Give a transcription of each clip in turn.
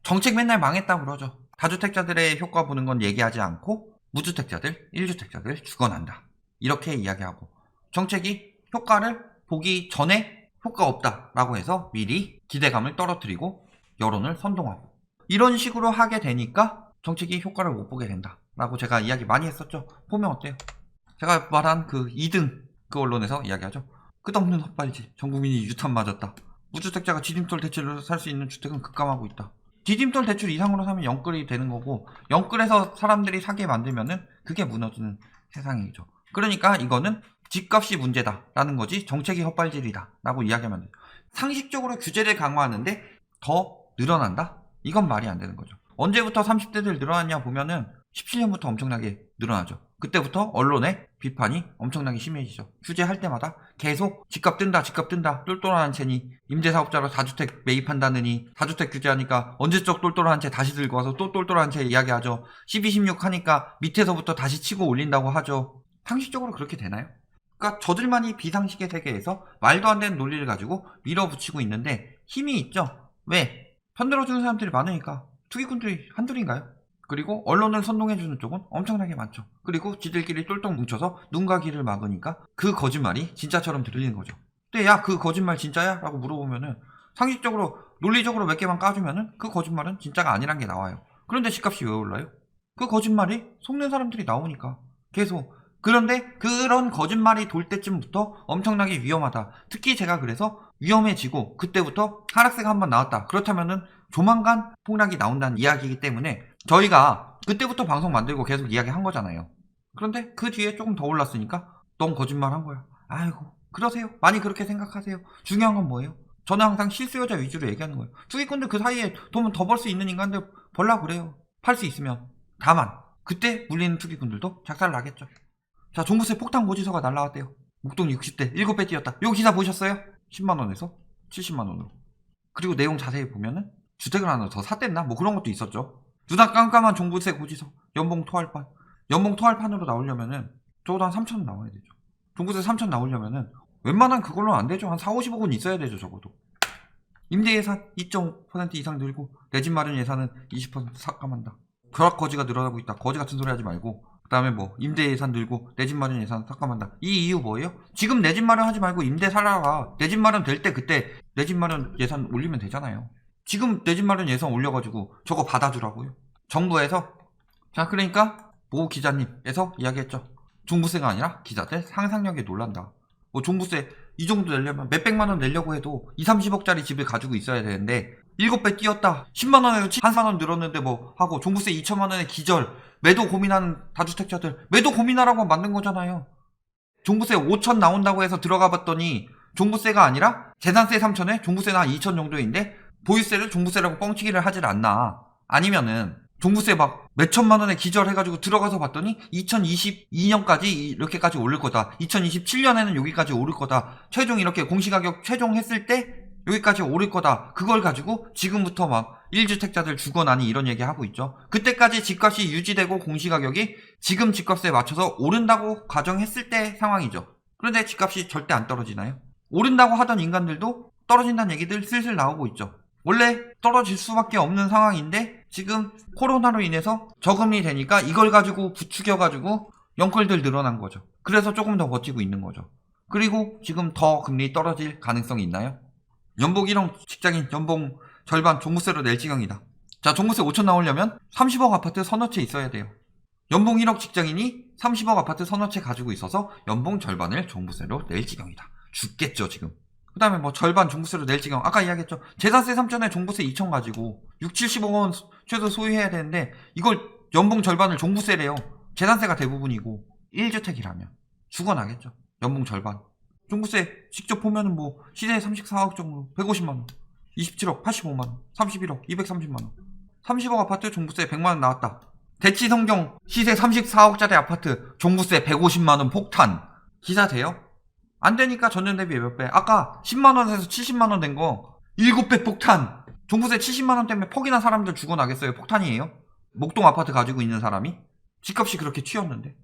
정책 맨날 망했다고 그러죠. 다주택자들의 효과 보는 건 얘기하지 않고 무주택자들, 1주택자들 죽어난다. 이렇게 이야기하고 정책이 효과를 보기 전에 효과 없다라고 해서 미리 기대감을 떨어뜨리고 여론을 선동하고 이런 식으로 하게 되니까 정책이 효과를 못 보게 된다라고 제가 이야기 많이 했었죠. 보면 어때요? 제가 말한 그 2등 그 언론에서 이야기하죠. 끝없는 헛발질, 전 국민이 유탄 맞았다. 무주택자가 디딤돌 대출로 살 수 있는 주택은 급감하고 있다. 디딤돌 대출 이상으로 사면 영끌이 되는 거고 영끌에서 사람들이 사게 만들면은 그게 무너지는 세상이죠. 그러니까 이거는 집값이 문제다라는 거지 정책이 헛발질이다 라고 이야기하면 돼요. 상식적으로 규제를 강화하는데 더 늘어난다? 이건 말이 안 되는 거죠. 언제부터 30대들 늘어났냐 보면은 17년부터 엄청나게 늘어나죠. 그때부터 언론의 비판이 엄청나게 심해지죠. 규제할 때마다 계속 집값 뜬다 똘똘한 채니 임대사업자로 다주택 매입한다느니 다주택 규제하니까 언제적 똘똘한 채 다시 들고 와서 또 똘똘한 채 이야기하죠. 12, 16 하니까 밑에서부터 다시 치고 올린다고 하죠. 상식적으로 그렇게 되나요? 그러니까 저들만이 비상식의 세계에서 말도 안 되는 논리를 가지고 밀어붙이고 있는데 힘이 있죠. 왜? 편들어주는 사람들이 많으니까. 투기꾼들이 한둘인가요? 그리고 언론을 선동해주는 쪽은 엄청나게 많죠. 그리고 지들끼리 똘똘 뭉쳐서 눈과 귀를 막으니까 그 거짓말이 진짜처럼 들리는 거죠. 근데 야, 그 거짓말 진짜야? 라고 물어보면은 상식적으로 논리적으로 몇 개만 까주면은 그 거짓말은 진짜가 아니란 게 나와요. 그런데 집값이 왜 올라요? 그 거짓말이 속는 사람들이 나오니까 계속. 그런데 그런 거짓말이 돌 때쯤부터 엄청나게 위험하다. 특히 제가 그래서 위험해지고 그때부터 하락세가 한번 나왔다. 그렇다면은 조만간 폭락이 나온다는 이야기이기 때문에 저희가 그때부터 방송 만들고 계속 이야기한 거잖아요. 그런데 그 뒤에 조금 더 올랐으니까 너무 거짓말 한 거야. 아이고 그러세요. 많이 그렇게 생각하세요. 중요한 건 뭐예요? 저는 항상 실수요자 위주로 얘기하는 거예요. 투기꾼들 그 사이에 돈 더 벌 수 있는 인간들 벌라 그래요. 팔 수 있으면. 다만 그때 물리는 투기꾼들도 작살 나겠죠. 자, 종부세 폭탄 고지서가 날라왔대요. 목돈 60대 7배 뛰었다. 요 기사 보셨어요? 10만원에서 70만원으로. 그리고 내용 자세히 보면은 주택을 하나 더 샀댔나? 뭐 그런 것도 있었죠. 누나 깜깜한 종부세 고지서, 연봉 토할판. 연봉 토할판으로 나오려면은 적어도 한 3천원 나와야 되죠. 종부세 3천 나오려면은 웬만한 그걸로 안 되죠. 한 4, 50억은 있어야 되죠, 적어도. 임대 예산 2.5% 이상 늘고 내 집 마련 예산은 20% 삭감한다. 결합 거지가 늘어나고 있다. 거지 같은 소리 하지 말고. 그 다음에 뭐 임대 예산 늘고 내 집 마련 예산 삭감한다. 이 이유 뭐예요? 지금 내 집 마련 하지 말고 임대 살아라. 내 집 마련 될 때 그때 내 집 마련 예산 올리면 되잖아요. 지금 내 집 마련 예산 올려가지고 저거 받아주라고요. 정부에서. 자, 그러니까 모 기자님에서 이야기했죠. 종부세가 아니라 기자들 상상력에 놀란다. 뭐 종부세 이 정도 내려면 몇백만원 내려고 해도 2, 30억짜리 집을 가지고 있어야 되는데 7배 뛰었다. 10만원에서 1만원 늘었는데 뭐 하고 종부세 2천만원에 기절. 매도 고민하는 다주택자들 매도 고민하라고 만든 거잖아요. 종부세 5천 나온다고 해서 들어가 봤더니 종부세가 아니라 재산세 3천에 종부세는 한 2천 정도인데 보유세를 종부세라고 뻥치기를 하질 않나. 아니면은 종부세 막 몇천만 원에 기절해가지고 들어가서 봤더니 2022년까지 이렇게까지 오를 거다. 2027년에는 여기까지 오를 거다. 최종 이렇게 공시가격 최종 했을 때 여기까지 오를 거다. 그걸 가지고 지금부터 막 1주택자들 죽어나니 이런 얘기 하고 있죠. 그때까지 집값이 유지되고 공시가격이 지금 집값에 맞춰서 오른다고 가정했을 때 상황이죠. 그런데 집값이 절대 안 떨어지나요? 오른다고 하던 인간들도 떨어진다는 얘기들 슬슬 나오고 있죠. 원래 떨어질 수밖에 없는 상황인데 지금 코로나로 인해서 저금리 되니까 이걸 가지고 부추겨가지고 영끌들 늘어난 거죠. 그래서 조금 더 버티고 있는 거죠. 그리고 지금 더 금리 떨어질 가능성이 있나요? 연봉 1억 직장인 연봉 절반 종부세로 낼 지경이다. 자, 종부세 5천 나오려면 30억 아파트 서너 채 있어야 돼요. 연봉 1억 직장인이 30억 아파트 서너 채 가지고 있어서 연봉 절반을 종부세로 낼 지경이다. 죽겠죠 지금. 그 다음에 뭐 절반 종부세로 낼 지경. 아까 이야기했죠. 재산세 3천에 종부세 2천 가지고 6, 70억원 최소 소유해야 되는데 이걸 연봉 절반을 종부세래요. 재산세가 대부분이고 1주택이라면 죽어나겠죠. 연봉 절반. 종부세 직접 보면은 뭐 시세 34억 정도 150만원 27억 85만원 31억 230만원 30억 아파트 종부세 100만원 나왔다. 대치성경 시세 34억짜리 아파트 종부세 150만원 폭탄. 기사 돼요? 안 되니까 전년 대비 몇 배. 아까 10만원에서 70만원 된 거 7배 폭탄. 종부세 70만원 때문에 폭이나 사람들 죽어나겠어요? 폭탄이에요? 목동 아파트 가지고 있는 사람이? 집값이 그렇게 튀었는데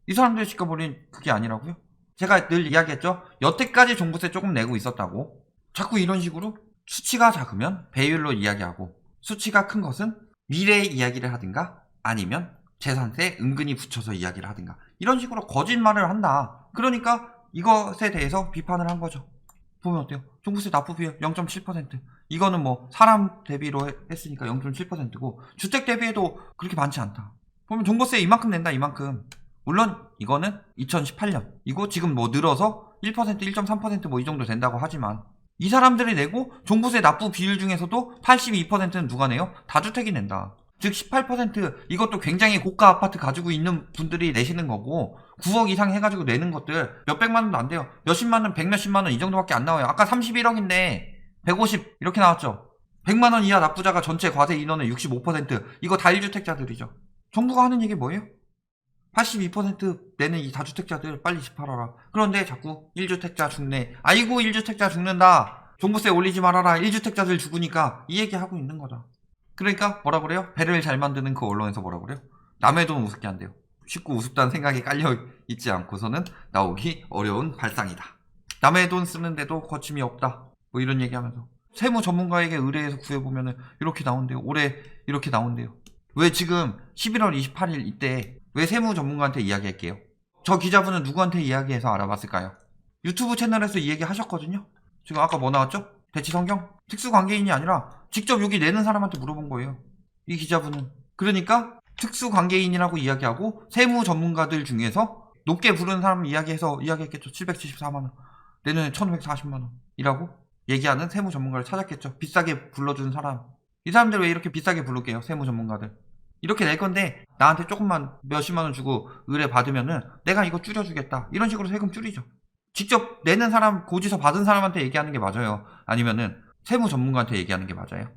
이 사람들의 집값 올린 그게 아니라고요? 제가 늘 이야기했죠. 여태까지 종부세 조금 내고 있었다고. 자꾸 이런 식으로 수치가 작으면 배율로 이야기하고 수치가 큰 것은 미래의 이야기를 하든가 아니면 재산세에 은근히 붙여서 이야기를 하든가 이런 식으로 거짓말을 한다. 그러니까 이것에 대해서 비판을 한 거죠. 보면 어때요? 종부세 납부 비율 0.7%. 이거는 뭐 사람 대비로 했으니까 0.7%고 주택 대비해도 그렇게 많지 않다. 보면 종부세 이만큼 낸다 이만큼. 물론 이거는 2018년 이거 지금 뭐 늘어서 1% 1.3% 뭐 이 정도 된다고 하지만 이 사람들이 내고 종부세 납부 비율 중에서도 82%는 누가 내요? 다주택이 낸다. 즉 18% 이것도 굉장히 고가 아파트 가지고 있는 분들이 내시는 거고 9억 이상 해가지고 내는 것들 몇백만 원도 안 돼요. 몇십만 원, 백몇십만 원 이 정도밖에 안 나와요. 아까 31억인데 150 이렇게 나왔죠. 100만 원 이하 납부자가 전체 과세 인원의 65% 이거 다 1주택자들이죠. 정부가 하는 얘기 뭐예요? 82% 내는 이 다주택자들 빨리 집 팔아라. 그런데 자꾸 1주택자 죽네. 아이고 1주택자 죽는다. 종부세 올리지 말아라. 1주택자들 죽으니까 이 얘기 하고 있는 거다. 그러니까 뭐라 그래요? 배를 잘 만드는 그 언론에서 뭐라 그래요? 남의 돈 우습게 한대요. 쉽고 우습다는 생각이 깔려있지 않고서는 나오기 어려운 발상이다. 남의 돈 쓰는데도 거침이 없다. 뭐 이런 얘기하면서 세무 전문가에게 의뢰해서 구해보면은 이렇게 나온대요. 올해 이렇게 나온대요. 왜 지금 11월 28일 이때 왜 세무 전문가한테 이야기할게요? 저 기자분은 누구한테 이야기해서 알아봤을까요? 유튜브 채널에서 이 얘기 하셨거든요. 지금 아까 뭐 나왔죠? 대치성경? 특수관계인이 아니라 직접 여기 내는 사람한테 물어본 거예요. 이 기자분은. 그러니까 특수관계인이라고 이야기하고 세무 전문가들 중에서 높게 부르는 사람 이야기했겠죠. 774만원. 내년에 1540만원. 이라고 얘기하는 세무 전문가를 찾았겠죠. 비싸게 불러주는 사람. 이 사람들 왜 이렇게 비싸게 부를게요? 세무 전문가들. 이렇게 낼 건데 나한테 조금만 몇십만원 주고 의뢰 받으면은 내가 이거 줄여주겠다. 이런 식으로 세금 줄이죠. 직접 내는 사람, 고지서 받은 사람한테 얘기하는 게 맞아요? 아니면은 세무 전문가한테 얘기하는 게 맞아요?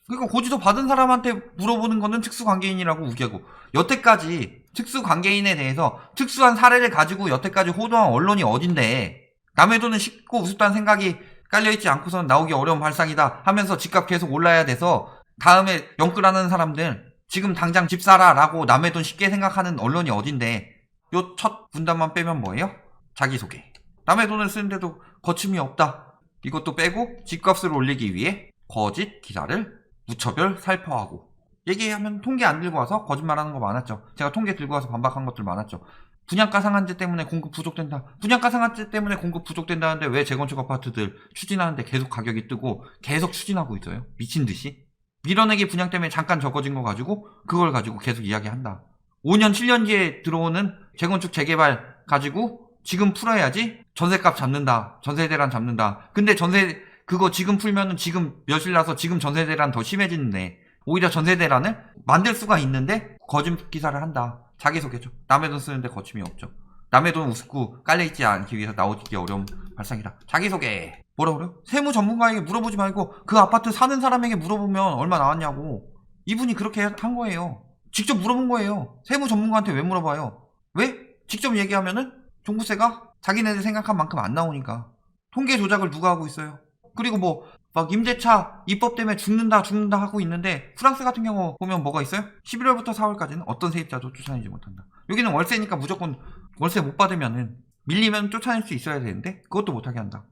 그러니까 고지서 받은 사람한테 물어보는 거는 특수관계인이라고 우겨고 여태까지 특수관계인에 대해서 특수한 사례를 가지고 여태까지 호도한 언론이 어딘데 남의 돈은 쉽고 우습다는 생각이 깔려있지 않고선 나오기 어려운 발상이다 하면서 집값 계속 올라야 돼서 다음에 영끌하는 사람들 지금 당장 집 사라 라고 남의 돈 쉽게 생각하는 언론이 어딘데 요 첫 분단만 빼면 뭐예요? 자기소개. 남의 돈을 쓰는데도 거침이 없다. 이것도 빼고 집값을 올리기 위해 거짓 기사를 무차별 살포하고 얘기하면 통계 안 들고 와서 거짓말하는 거 많았죠. 제가 통계 들고 와서 반박한 것들 많았죠. 분양가 상한제 때문에 공급 부족된다. 분양가 상한제 때문에 공급 부족된다는데 왜 재건축 아파트들 추진하는데 계속 가격이 뜨고 계속 추진하고 있어요? 미친 듯이. 밀어내기 분양 때문에 잠깐 적어진 거 가지고 그걸 가지고 계속 이야기한다. 5년 7년 뒤에 들어오는 재건축 재개발 가지고 지금 풀어야지 전세값 잡는다. 전세 대란 잡는다. 근데 전세 그거 지금 풀면은 지금 며칠 나서 지금 전세 대란 더 심해지는데 오히려 전세 대란을 만들 수가 있는데 거짓 기사를 한다. 자기소개죠. 남의 돈 쓰는데 거침이 없죠. 남의 돈 우습고 깔려있지 않기 위해서 나오기 어려운 발상이다. 자기소개. 뭐라 그래요? 세무 전문가에게 물어보지 말고 그 아파트 사는 사람에게 물어보면 얼마 나왔냐고. 이분이 그렇게 한 거예요. 직접 물어본 거예요. 세무 전문가한테 왜 물어봐요? 왜? 직접 얘기하면은 종부세가 자기네들 생각한 만큼 안 나오니까. 통계 조작을 누가 하고 있어요? 그리고 뭐 막 임대차 입법 때문에 죽는다 하고 있는데 프랑스 같은 경우 보면 뭐가 있어요? 11월부터 4월까지는 어떤 세입자도 쫓아내지 못한다. 여기는 월세니까 무조건 월세 못 받으면은 밀리면 쫓아낼 수 있어야 되는데 그것도 못하게 한다.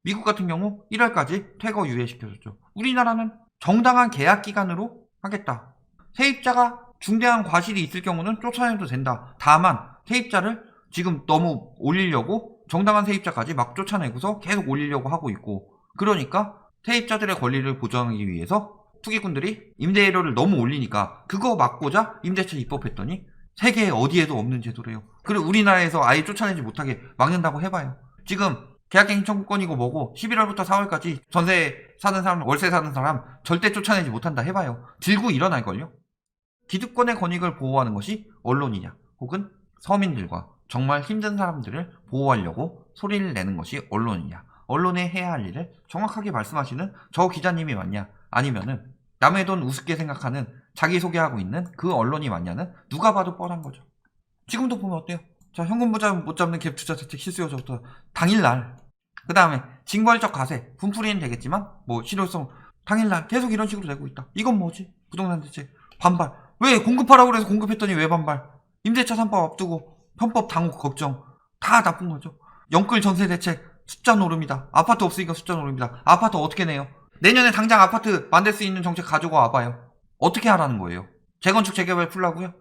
미국 같은 경우 1월까지 퇴거 유예시켜줬죠. 우리나라는 정당한 계약 기간으로 하겠다. 세입자가 중대한 과실이 있을 경우는 쫓아내도 된다. 다만 세입자를 지금 너무 올리려고 정당한 세입자까지 막 쫓아내고서 계속 올리려고 하고 있고 그러니까 세입자들의 권리를 보장하기 위해서 투기꾼들이 임대료를 너무 올리니까 그거 막고자 임대차 입법했더니 세계 어디에도 없는 제도래요. 그리고 우리나라에서 아예 쫓아내지 못하게 막는다고 해봐요. 지금 계약갱신 청구권이고 뭐고 11월부터 4월까지 전세 사는 사람, 월세 사는 사람 절대 쫓아내지 못한다 해봐요. 들고 일어날걸요? 기득권의 권익을 보호하는 것이 언론이냐 혹은 서민들과 정말 힘든 사람들을 보호하려고 소리를 내는 것이 언론이냐. 언론에 해야 할 일을 정확하게 말씀하시는 저 기자님이 맞냐 아니면은 남의 돈 우습게 생각하는 자기소개하고 있는 그 언론이 맞냐는 누가 봐도 뻔한 거죠. 지금도 보면 어때요? 자, 현금 못 잡는 갭 투자 대책 실수요자부터 당일날 그 다음에 징벌적 과세 분풀이는 되겠지만 뭐 실효성 당일날 계속 이런 식으로 되고 있다. 이건 뭐지? 부동산 대책 반발. 왜 공급하라고 그래서 공급했더니 왜 반발? 임대차 3법 앞두고 편법 당국 걱정 다 나쁜 거죠. 영끌 전세 대책 숫자 노름이다. 아파트 없으니까 숫자 노름이다. 아파트 어떻게 내요? 내년에 당장 아파트 만들 수 있는 정책 가지고 와봐요. 어떻게 하라는 거예요? 재건축 재개발 풀라고요?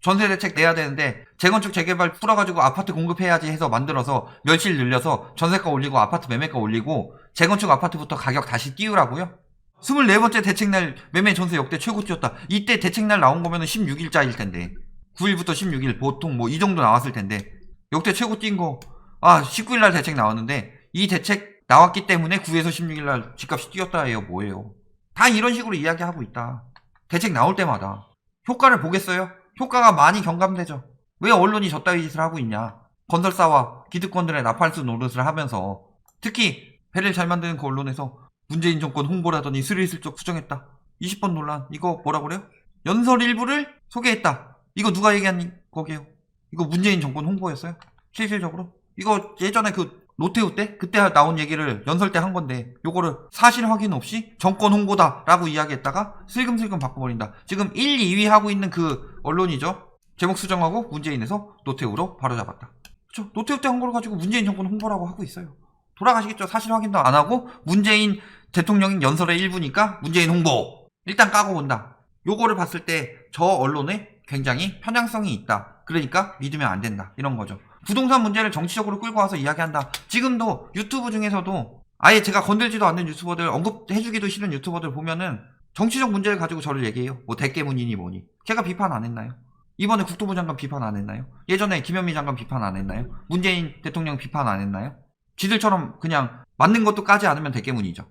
전세 대책 내야 되는데 재건축 재개발 풀어가지고 아파트 공급해야지 해서 만들어서 멸실 늘려서 전세가 올리고 아파트 매매가 올리고 재건축 아파트부터 가격 다시 띄우라고요? 24번째 대책날 매매 전세 역대 최고 띄웠다. 이때 대책날 나온 거면은 16일자일 텐데 9일부터 16일 보통 뭐 이 정도 나왔을 텐데 역대 최고 뛴 거 19일날 대책 나왔는데 이 대책 나왔기 때문에 9에서 16일날 집값이 뛰었다 해요. 뭐예요? 다 이런 식으로 이야기하고 있다. 대책 나올 때마다 효과를 보겠어요? 효과가 많이 경감되죠. 왜 언론이 저따위 짓을 하고 있냐. 건설사와 기득권들의 나팔수 노릇을 하면서 특히 배를 잘 만드는 그 언론에서 문재인 정권 홍보라더니 스리슬쩍 수정했다. 20번 논란 이거 뭐라 그래요? 연설 일부를 소개했다. 이거 누가 얘기한 거게요? 이거 문재인 정권 홍보였어요? 실질적으로? 이거 예전에 그 노태우 때? 그때 나온 얘기를 연설 때 한 건데 요거를 사실 확인 없이 정권 홍보다라고 이야기했다가 슬금슬금 바꿔버린다. 지금 1, 2위 하고 있는 그 언론이죠. 제목 수정하고 문재인에서 노태우로 바로잡았다. 그쵸? 노태우 때 한 걸 가지고 문재인 정권 홍보라고 하고 있어요. 돌아가시겠죠. 사실 확인도 안 하고 문재인 대통령인 연설의 일부니까 문재인 홍보 일단 까고 온다. 요거를 봤을 때 저 언론에 굉장히 편향성이 있다. 그러니까 믿으면 안 된다. 이런 거죠. 부동산 문제를 정치적으로 끌고 와서 이야기한다. 지금도 유튜브 중에서도 아예 제가 건들지도 않는 유튜버들, 언급해주기도 싫은 유튜버들 보면은 정치적 문제를 가지고 저를 얘기해요. 뭐 대깨문이니 뭐니. 제가 비판 안 했나요? 이번에 국토부 장관 비판 안 했나요? 예전에 김현미 장관 비판 안 했나요? 문재인 대통령 비판 안 했나요? 지들처럼 그냥 맞는 것도 까지 않으면 대깨문이죠.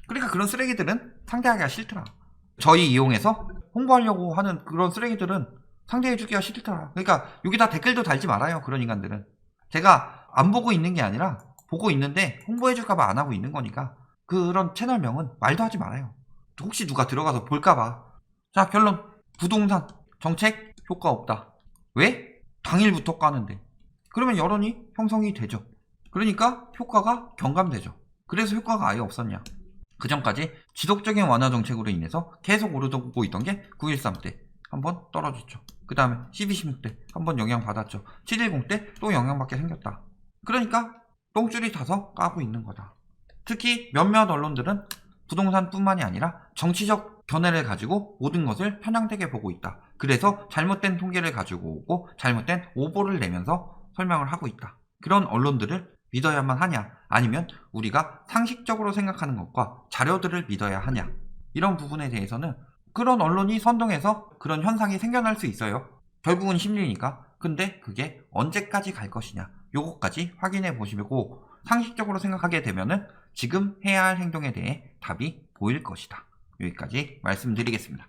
그러니까 그런 쓰레기들은 상대하기가 싫더라. 저희 이용해서 홍보하려고 하는 그런 쓰레기들은 상대해주기가 싫더라. 그러니까 여기다 댓글도 달지 말아요. 그런 인간들은. 제가 안 보고 있는 게 아니라 보고 있는데 홍보해줄까봐 안 하고 있는 거니까 그런 채널명은 말도 하지 말아요. 혹시 누가 들어가서 볼까봐. 자, 결론. 부동산 정책 효과 없다. 왜? 당일부터 까는데. 그러면 여론이 형성이 되죠. 그러니까 효과가 경감되죠. 그래서 효과가 아예 없었냐. 그 전까지 지속적인 완화 정책으로 인해서 계속 오르고 있던 게 9.13 때 한번 떨어졌죠. 그 다음에 12.16 때 한번 영향받았죠. 7.10 때 또 영향받게 생겼다. 그러니까 똥줄이 타서 까고 있는 거다. 특히 몇몇 언론들은 부동산뿐만이 아니라 정치적 견해를 가지고 모든 것을 편향되게 보고 있다. 그래서 잘못된 통계를 가지고 오고 잘못된 오보를 내면서 설명을 하고 있다. 그런 언론들을 믿어야만 하냐, 아니면 우리가 상식적으로 생각하는 것과 자료들을 믿어야 하냐, 이런 부분에 대해서는 그런 언론이 선동해서 그런 현상이 생겨날 수 있어요. 결국은 심리니까. 근데 그게 언제까지 갈 것이냐, 요거까지 확인해 보시고 상식적으로 생각하게 되면은 지금 해야 할 행동에 대해 답이 보일 것이다. 여기까지 말씀드리겠습니다.